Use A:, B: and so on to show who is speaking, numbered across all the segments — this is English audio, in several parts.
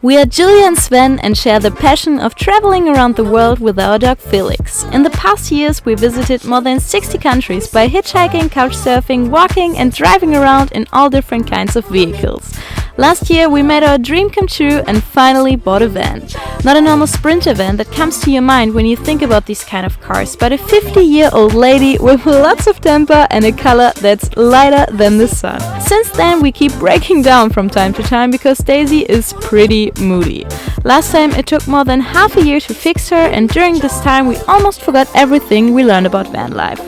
A: We are Julia and Sven and share the passion of traveling around the world with our dog Felix. In the past years, we visited more than 60 countries by hitchhiking, couchsurfing, walking and driving around in all different kinds of vehicles. Last year, we made our dream come true and finally bought a van. Not a normal Sprinter van that comes to your mind when you think about these kind of cars, but a 50-year-old lady with lots of temper and a color that's lighter than the sun. Since then, we keep breaking down from time to time because Daisy is pretty moody. Last time, it took more than half a year to fix her, and during this time, we almost forgot everything we learned about van life.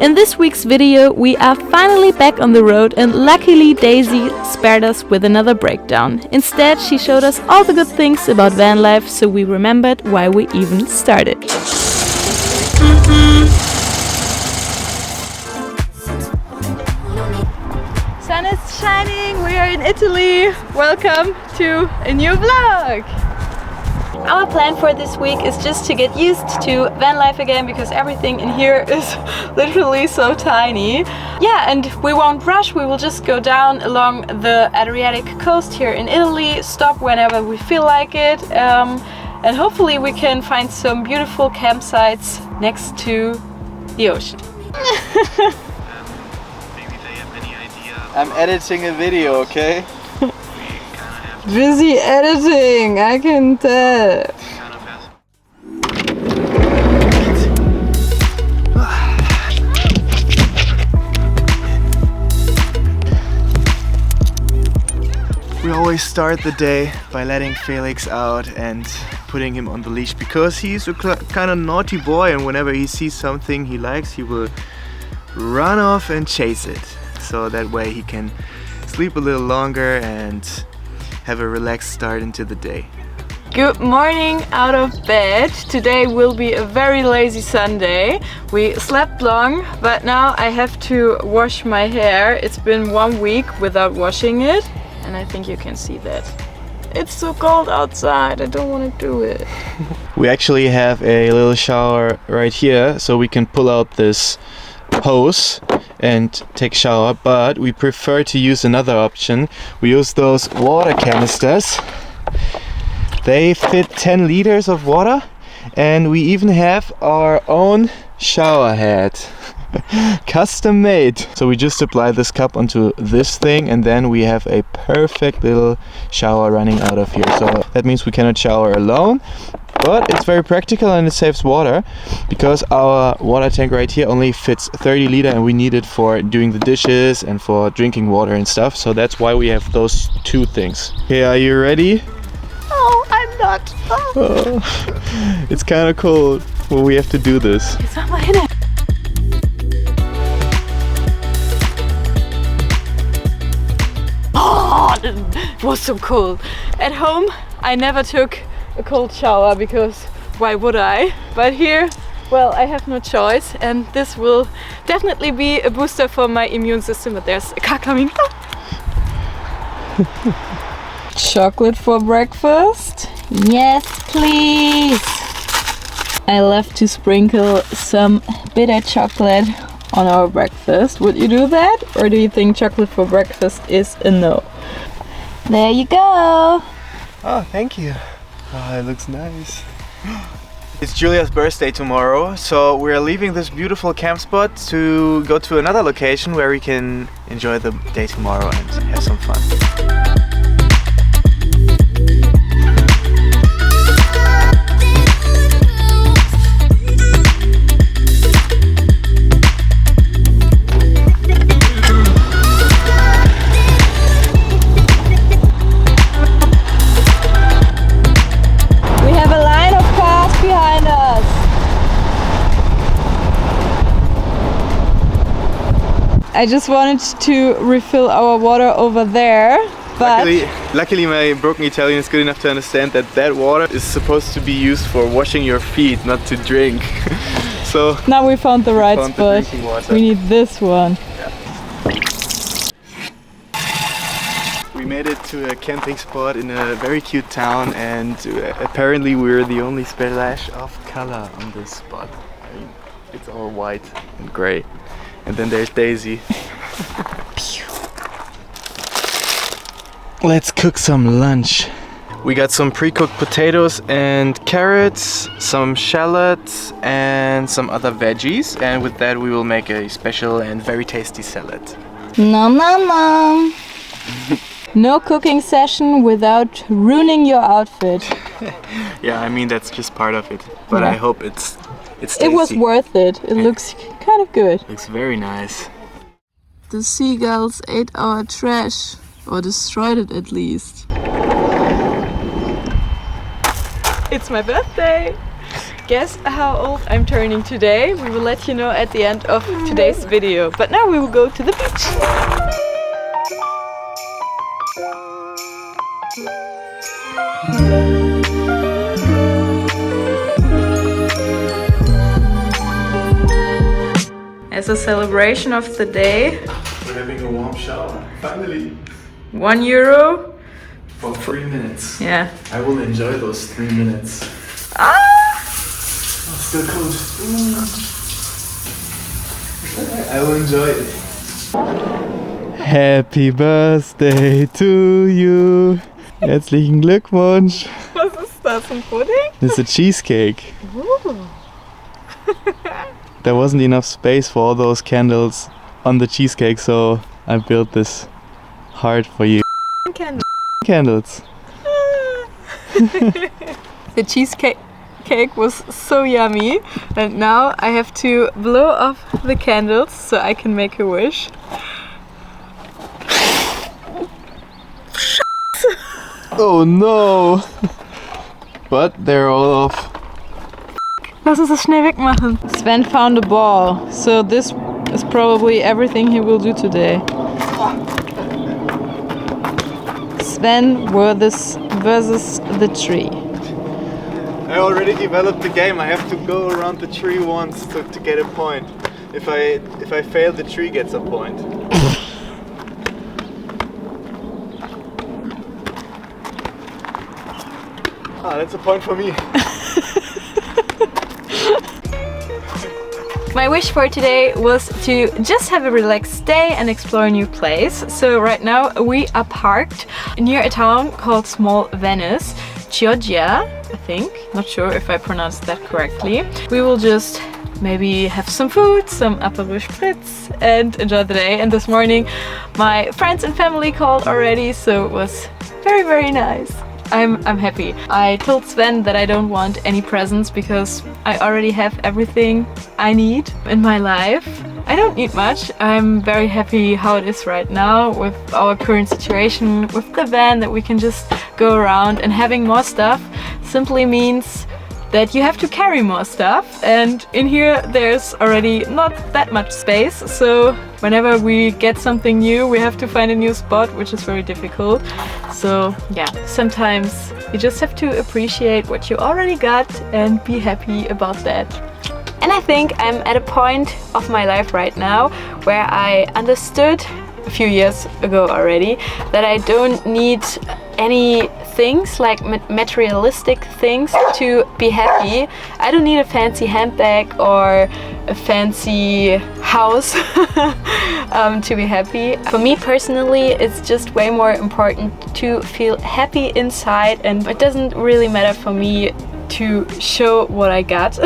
A: In this week's video, we are finally back on the road, and luckily Daisy spared us with another breakdown. Instead, she showed us all the good things about van life, so we remembered why we even started. Sun is shining, we are in Italy. Welcome to a new vlog. Our plan for this week is just to get used to van life again, because everything in here is literally so tiny. Yeah, and we won't rush, we will just go down along the Adriatic coast here in Italy, stop whenever we feel like it, and hopefully we can find some beautiful campsites next to the ocean.
B: Maybe they have any idea.
C: I'm editing a video, okay?
A: Busy editing, I can tell.
C: We always start the day by letting Felix out and putting him on the leash, because he's a kind of naughty boy, and whenever he sees something he likes, he will run off and chase it. So that way he can sleep a little longer and have a relaxed start into the day.
A: Good morning out of bed. Today will be a very lazy Sunday. We slept long, but now I have to wash my hair. It's been 1 week without washing it, and I think you can see that. It's so cold outside, I don't want to do it.
C: We actually have a little shower right here, so we can pull out this hose and take a shower, but we prefer to use another option. We use those water canisters. They fit 10 liters of water, and we even have our own shower head. Custom made. So we just apply this cup onto this thing, and then we have a perfect little shower running out of here. So that means we cannot shower alone, but it's very practical and it saves water, because our water tank right here only fits 30 liter and we need it for doing the dishes and for drinking water and stuff. So that's why we have those two things. Okay, are you ready?
A: Oh, I'm not.
C: Oh. It's kind of cold. Well, we have to do this.
A: Oh, it was so cold. At home, I never took a cold shower, because why would I? But here, well, I have no choice, and this will definitely be a booster for my immune system. But there's a car coming. Chocolate for breakfast? Yes, please. I love to sprinkle some bitter chocolate on our breakfast. Would you do that? Or do you think chocolate for breakfast is a no? There you go.
C: Oh, thank you. Oh, it looks nice. It's Julia's birthday tomorrow, so we're leaving this beautiful camp spot to go to another location where we can enjoy the day tomorrow and have some fun.
A: I just wanted to refill our water over there, but
C: luckily my broken Italian is good enough to understand that that water is supposed to be used for washing your feet, not to drink. So
A: now we found the right spot. We need this one.
C: Yeah. We made it to a camping spot in a very cute town, and apparently we're the only splash of color on this spot. I mean, it's all white and gray. And then there's Daisy. Let's cook some lunch. We got some pre-cooked potatoes and carrots, some shallots and some other veggies, and with that we will make a special and very tasty salad.
A: Nom nom nom! No cooking session without ruining your outfit.
C: Yeah, I mean that's just part of it, but
A: Yeah.
C: I hope it's tasty.
A: It was worth it. It looks kind of good.
C: Looks very nice.
A: The seagulls ate our trash, or destroyed it at least. It's my birthday! Guess how old I'm turning today? We will let you know at the end of today's video. But now we will go to the beach. As a celebration of the day,
C: We're having a warm shower, finally.
A: €1.
C: For 3 minutes.
A: Yeah.
C: I will enjoy those 3 minutes.
A: Ah!
C: Oh, still cold. I will enjoy it. Happy birthday to you. Herzlichen Glückwunsch.
A: Was ist das, ein Pudding?
C: It's a cheesecake.
A: Ooh.
C: There wasn't enough space for all those candles on the cheesecake, so I built this heart for you. Candles.
A: The cheesecake was so yummy, and now I have to blow off the candles so I can make a wish.
C: Oh no! But they're all off.
A: Lass uns das schnell wegmachen. Sven found a ball, so this is probably everything he will do today. Sven versus the tree.
C: I already developed the game. I have to go around the tree once to get a point. If I fail, the tree gets a point. That's a point for me.
A: My wish for today was to just have a relaxed day and explore a new place. So right now we are parked near a town called Small Venice, Chioggia, I think. Not sure if I pronounced that correctly. We will just maybe have some food, some Aperol Spritz, and enjoy the day. And this morning my friends and family called already, so it was very, very nice. I'm happy. I told Sven that I don't want any presents because I already have everything I need in my life. I don't need much. I'm very happy how it is right now with our current situation, with the van that we can just go around, and having more stuff simply means that you have to carry more stuff, and in here there's already not that much space, so whenever we get something new we have to find a new spot, which is very difficult. So yeah, sometimes you just have to appreciate what you already got and be happy about that. And I think I'm at a point of my life right now where I understood a few years ago already that I don't need any things like materialistic things to be happy. I don't need a fancy handbag or a fancy house to be happy. For me personally, it's just way more important to feel happy inside, and it doesn't really matter for me to show what I got,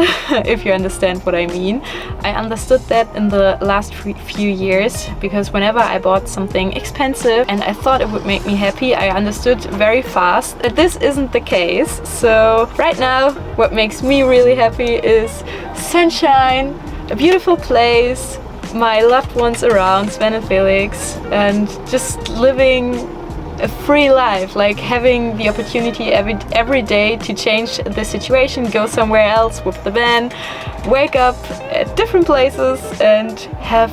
A: if you understand what I mean. I understood that in the last few years, because whenever I bought something expensive and I thought it would make me happy, I understood very fast that this isn't the case. So right now what makes me really happy is sunshine, a beautiful place, my loved ones around, Sven and Felix, and just living a free life, like having the opportunity every day to change the situation, go somewhere else with the van, wake up at different places and have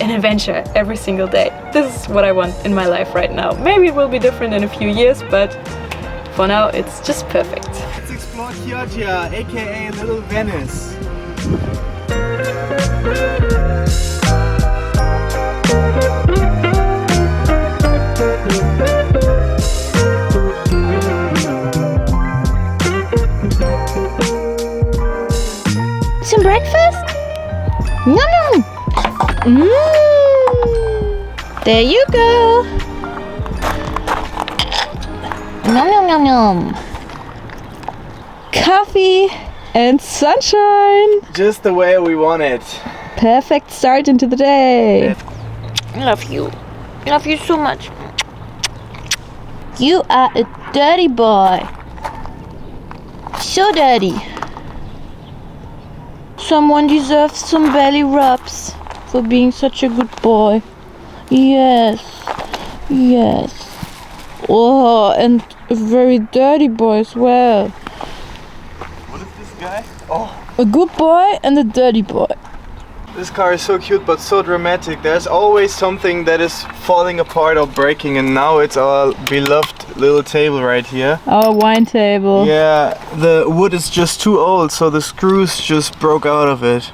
A: an adventure every single day. This is what I want in my life right now. Maybe it will be different in a few years, but for now it's just perfect.
C: Let's explore Chioggia, aka Little Venice.
A: Some breakfast? Yum! There you go. Nom nom nom nom. Coffee and sunshine.
C: Just the way we want it.
A: Perfect start into the day. I love you. I love you so much. You are a dirty boy. So dirty. Someone deserves some belly rubs for being such a good boy. Yes. Yes. Oh, and a very dirty boy as well.
C: What is this guy? Oh.
A: A good boy and a dirty boy.
C: This car is so cute but so dramatic. There's always something that is falling apart or breaking, and now it's our beloved little table right here.
A: Our wine table.
C: Yeah, the wood is just too old, so the screws just broke out of it.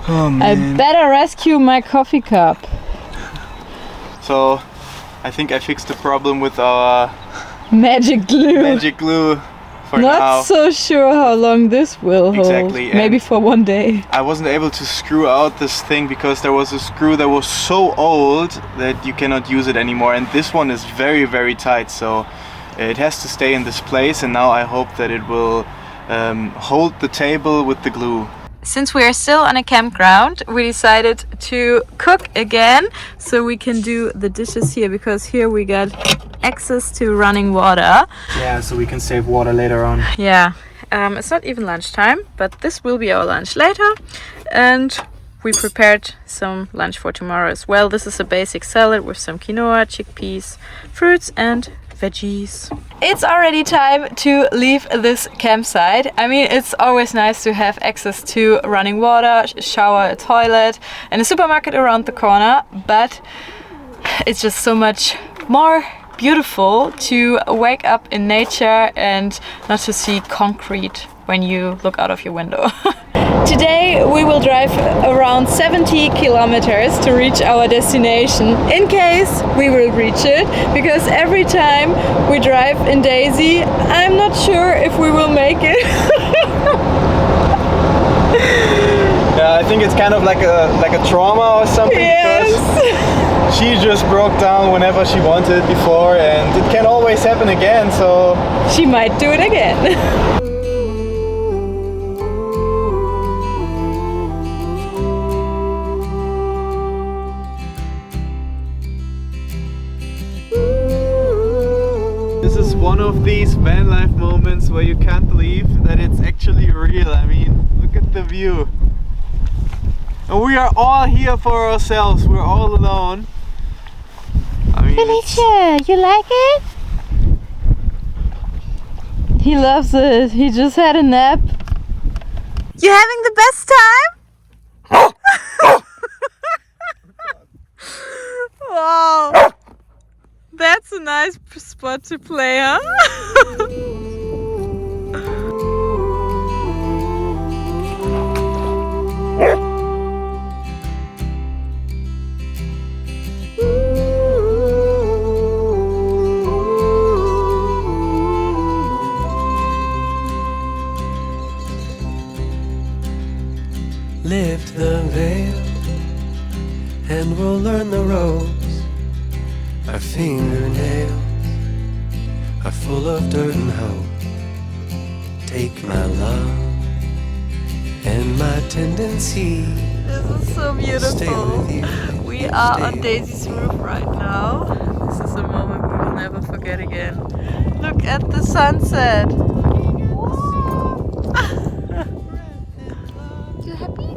C: Oh man.
A: I better rescue my coffee cup.
C: So, I think I fixed the problem with our
A: Magic glue.
C: magic glue for
A: Not
C: now.
A: so sure how long this will
C: Exactly,
A: hold. Maybe
C: and
A: for one day.
C: I wasn't able to screw out this thing because there was a screw that was so old that you cannot use it anymore, and this one is very, very tight, so it has to stay in this place, and now I hope that it will hold the table with the glue. Since we are still on a campground, we decided to cook again so we can do the dishes here, because here we got access to running water. Yeah, so we can save water later on. Yeah, it's not even lunchtime, but this will be our lunch later. And we prepared some lunch for tomorrow as well. This is a basic salad with some quinoa, chickpeas, fruits and veggies. It's already time to leave this campsite. I mean, it's always nice to have access to running water, shower, a toilet and a supermarket around the corner, but it's just so much more beautiful to wake up in nature and not to see concrete when you look out of your window. Today we will drive around 70 kilometers to reach our destination, in case we will reach it, because every time we drive in Daisy, I'm not sure if we will make it. Yeah, I think it's kind of like a trauma or something. Yes. Because she just broke down whenever she wanted before, and it can always happen again, so
A: she might do it again.
C: This is one of these van life moments where you can't believe that it's actually real. I mean, look at the view. And we are all here for ourselves. We're all alone. I mean,
A: Felicia, you like it? He loves it. He just had a nap. You having the best time? Wow. That's a nice spot to play, huh?
D: Lift the veil and we'll learn the ropes. Our fingernails are full of dirt and hope. Take my love and my tendency.
A: This is so beautiful. We are on Daisy's roof right now. This is a moment we will never forget again. Look at the sunset. You happy?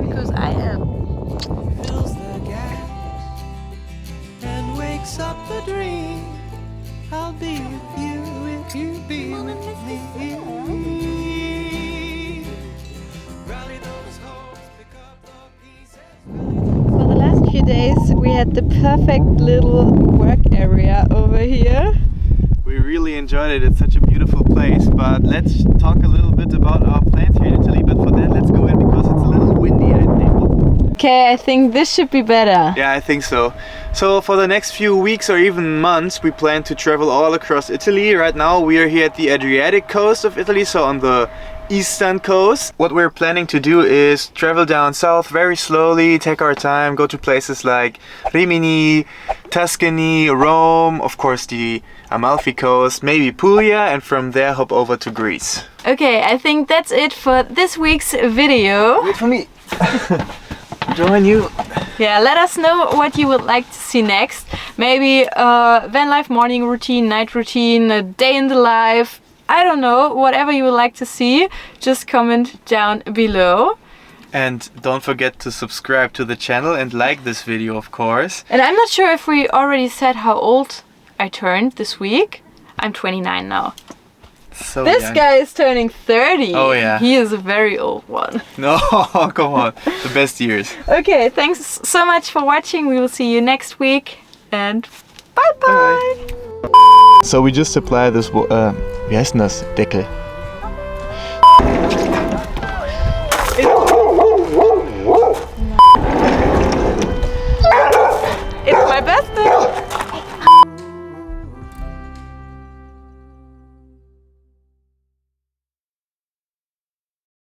A: Because I am.
D: Up the dream, I'll be with you if you be with me. Rally those hopes, pick up the pieces.
A: For the last few days we had the perfect little work area over here.
C: we really enjoyed it. It's such a beautiful place. place, but let's talk a little bit about our plans here in Italy. But for that, let's go in because it's a little windy, I think.
A: Okay, I think this should be better.
C: Yeah, I think so. So for the next few weeks or even months, we plan to travel all across Italy. Right now we are here at the Adriatic coast of Italy, so on the eastern coast. What we're planning to do is travel down south very slowly, take our time, go to places like Rimini, Tuscany, Rome, of course the Amalfi Coast, maybe Puglia, and from there hop over to Greece.
A: Okay, I think that's it for this week's video.
C: Wait for me. Join you.
A: Yeah, let us know what you would like to see next. Maybe van life morning routine, night routine, a day in the life. I don't know, whatever you would like to see, just comment down below.
C: And don't forget to subscribe to the channel and like this video, of course.
A: And I'm not sure if we already said how old I turned this week. I'm 29 now.
C: So
A: This
C: young.
A: guy is turning 30.
C: Oh, yeah.
A: He is a very old one.
C: No, come on. The best years.
A: Okay, thanks so much for watching. We will see you next week. And bye bye.
C: So we just apply this, wie heißt denn das? Deckel.